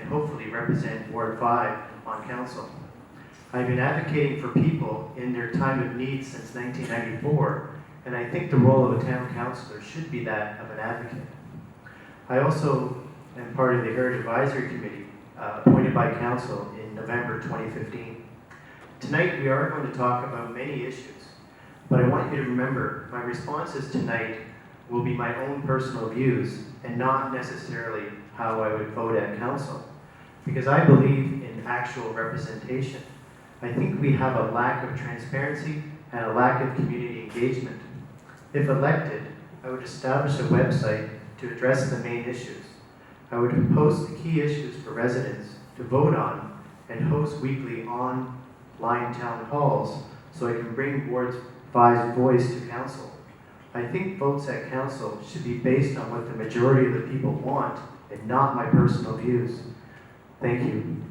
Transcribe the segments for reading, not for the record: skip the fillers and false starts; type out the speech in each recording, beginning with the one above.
hopefully represent Ward 5 on council. I've been advocating for people in their time of need since 1994, and I think the role of a town councillor should be that of an advocate. I also am part of the Heritage Advisory Committee appointed by council in November 2015. Tonight we are going to talk about many issues, but I want you to remember my responses tonight will be my own personal views and not necessarily how I would vote at council, because I believe in actual representation. I think we have a lack of transparency and a lack of community engagement. If elected, I would establish a website to address the main issues. I would post the key issues for residents to vote on and host weekly online town halls so I can bring Ward 5's voice to council. I think votes at council should be based on what the majority of the people want and not my personal views. Thank you.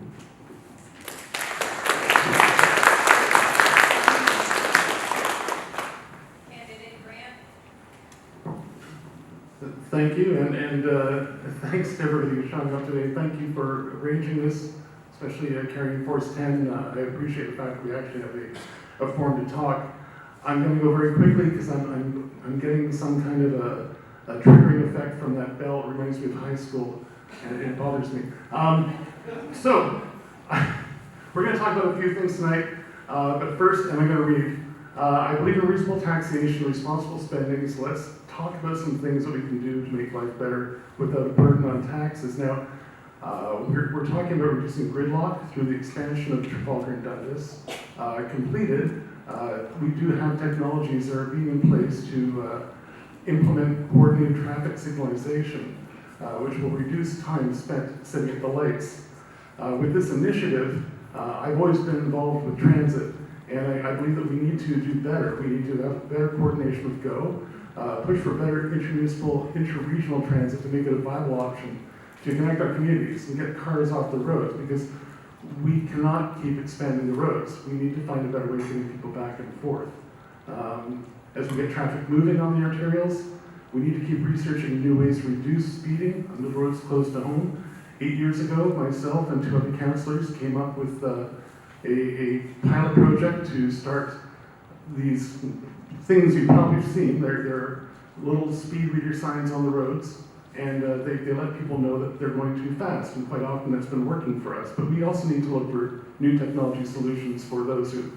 Thank you, and thanks to everybody who's showing up today. Thank you for arranging this, especially carrying Force 10. I appreciate the fact that we actually have a forum to talk. I'm going to go very quickly because I'm getting some kind of a triggering effect from that bell. It reminds me of high school, and it bothers me. So, we're going to talk about a few things tonight, but first, I'm going to read. I believe in reasonable taxation, responsible spending, so let's talk about some things that we can do to make life better without a burden on taxes. Now, we're talking about reducing gridlock through the expansion of Trafalgar and Dundas. Completed, we do have technologies that are being in place to implement coordinated traffic signalization, which will reduce time spent sitting at the lights. With this initiative, I've always been involved with transit, and I believe that we need to do better. We need to have better coordination with GO, push for better intermunicipal, interregional transit to make it a viable option to connect our communities and get cars off the roads, because we cannot keep expanding the roads. We need to find a better way of getting people back and forth. As we get traffic moving on the arterials, we need to keep researching new ways to reduce speeding on the roads close to home. 8 years ago, myself and 2 other councillors came up with a pilot project to start these things you've probably seen. They're little speed reader signs on the roads, and they let people know that they're going too fast, and quite often that's been working for us. But we also need to look for new technology solutions for those who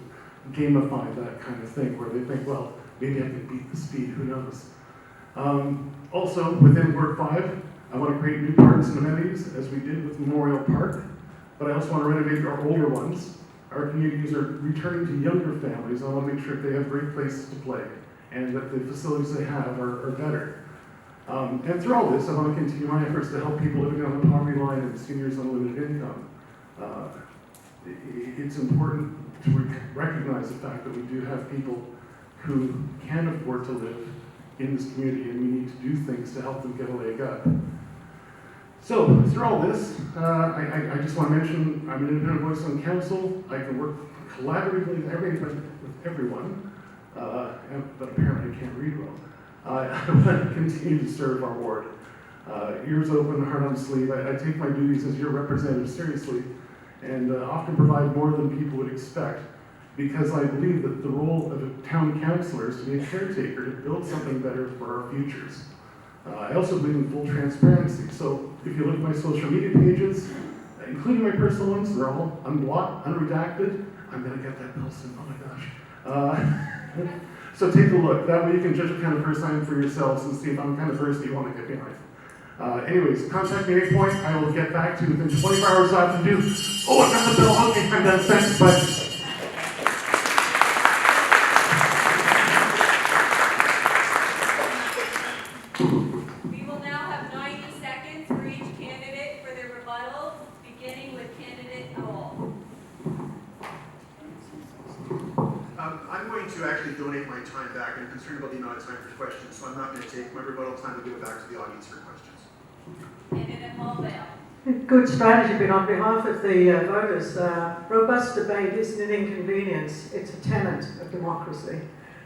gamify that kind of thing, where they think, well, maybe I can beat the speed, who knows. Also, within Ward 5, I want to create new parks and amenities, as we did with Memorial Park, but I also want to renovate our older ones. Our communities are returning to younger families. I want to make sure that they have great places to play and that the facilities they have are better. And through all this, I want to continue my efforts to help people living on the poverty line and seniors on limited income. It's important to recognize the fact that we do have people who can afford to live in this community, and we need to do things to help them get a leg up. So, through all this, I just want to mention I'm an independent voice on council. I can work collaboratively with everyone, but apparently I can't read well. I want to continue to serve our ward. Ears open, heart on sleeve. I take my duties as your representative seriously, and often provide more than people would expect, because I believe that the role of a town councillor is to be a caretaker, to build something better for our futures. I also believe in full transparency. So if you look at my social media pages, including my personal ones, they're all unblocked, unredacted. I'm going to get that bill soon, oh my gosh. So take a look. That way you can judge what kind of person I am for yourselves and see if I'm the kind of person you want to get behind. Anyways, contact me at any point. I will get back to you within 24 hours after due. Oh, I got the bill. Okay, I'm done. Thanks. Bye. Donate my time back. I'm concerned about the amount of time for questions, so I'm not going to take my rebuttal time to give it back to the audience for questions. Candidate Mulvale. Good strategy, but on behalf of the voters, robust debate isn't an inconvenience, it's a tenet of democracy.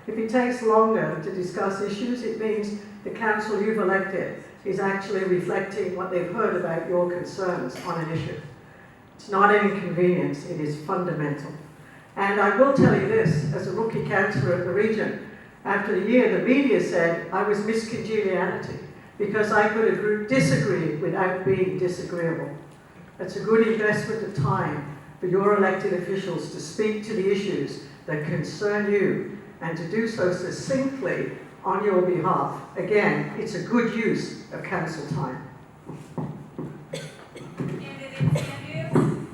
If it takes longer to discuss issues, it means the council you've elected is actually reflecting what they've heard about your concerns on an issue. It's not an inconvenience, it is fundamental. And I will tell you this, as a rookie councillor at the region, after a year the media said I was miscongeniality because I could disagree without being disagreeable. It's a good investment of time for your elected officials to speak to the issues that concern you and to do so succinctly on your behalf. Again, it's a good use of council time. Candidate Sanders?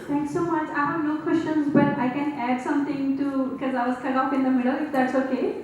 Thanks so much. I have no questions, but I can add something to, because I was cut off in the middle, if that's okay.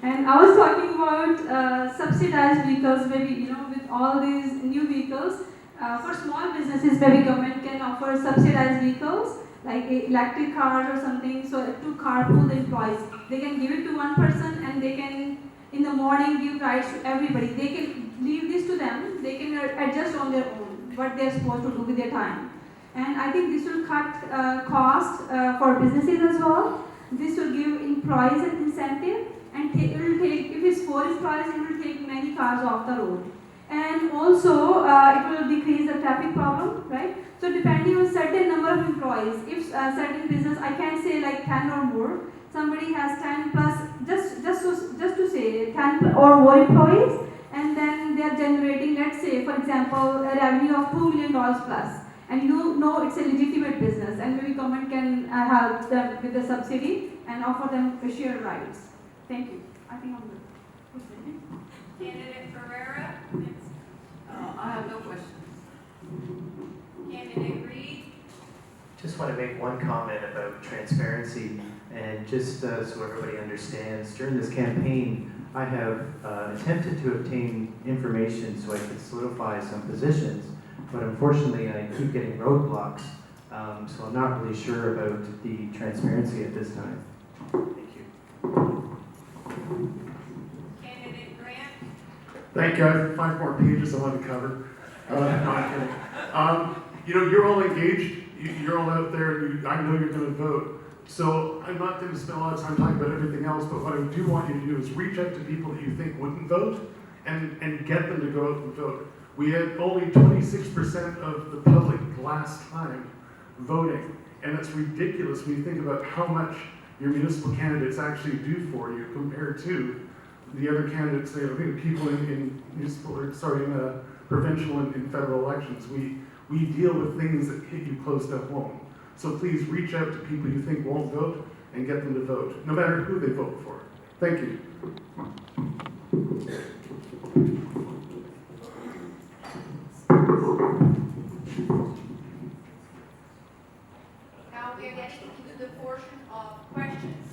And I was talking about subsidized vehicles, maybe, with all these new vehicles, for small businesses, maybe government can offer subsidized vehicles, like electric cars or something, so to carpool the employees. They can give it to one person and they can, in the morning, give rides to everybody. They can leave this to them. They can adjust on their own what they're supposed to do with their time. And I think this will cut cost for businesses as well. This will give employees an incentive, and it will take, if it's 4 employees, it will take many cars off the road. And also, it will decrease the traffic problem, right? So depending on certain number of employees, if certain business, I can say like 10 or more, somebody has 10 plus, just to say 10 or more employees, and then they are generating, let's say, for example, a revenue of $2 million plus. And you know it's a legitimate business, and maybe government can help them with the subsidy and offer them shared rides. Thank you. I think I'm good. Candidate Ferreira? I have no questions. Candidate Reed? Just want to make one comment about transparency, and just so everybody understands, during this campaign, I have attempted to obtain information so I could solidify some positions, but unfortunately I keep getting roadblocks, so I'm not really sure about the transparency at this time. Thank you. Candidate Grant? Thank you. I have 5 more pages I want to cover. No, I'm kidding. You're all engaged. You're all out there. I know you're going to vote. So I'm not going to spend a lot of time talking about everything else, but what I do want you to do is reach out to people that you think wouldn't vote and get them to go out and vote. We had only 26% of the public last time voting, and it's ridiculous when you think about how much your municipal candidates actually do for you compared to the other candidates, people in provincial and federal elections. We deal with things that hit you close to home. So please reach out to people you think won't vote and get them to vote, no matter who they vote for. Thank you. Now we are getting into the portion of questions.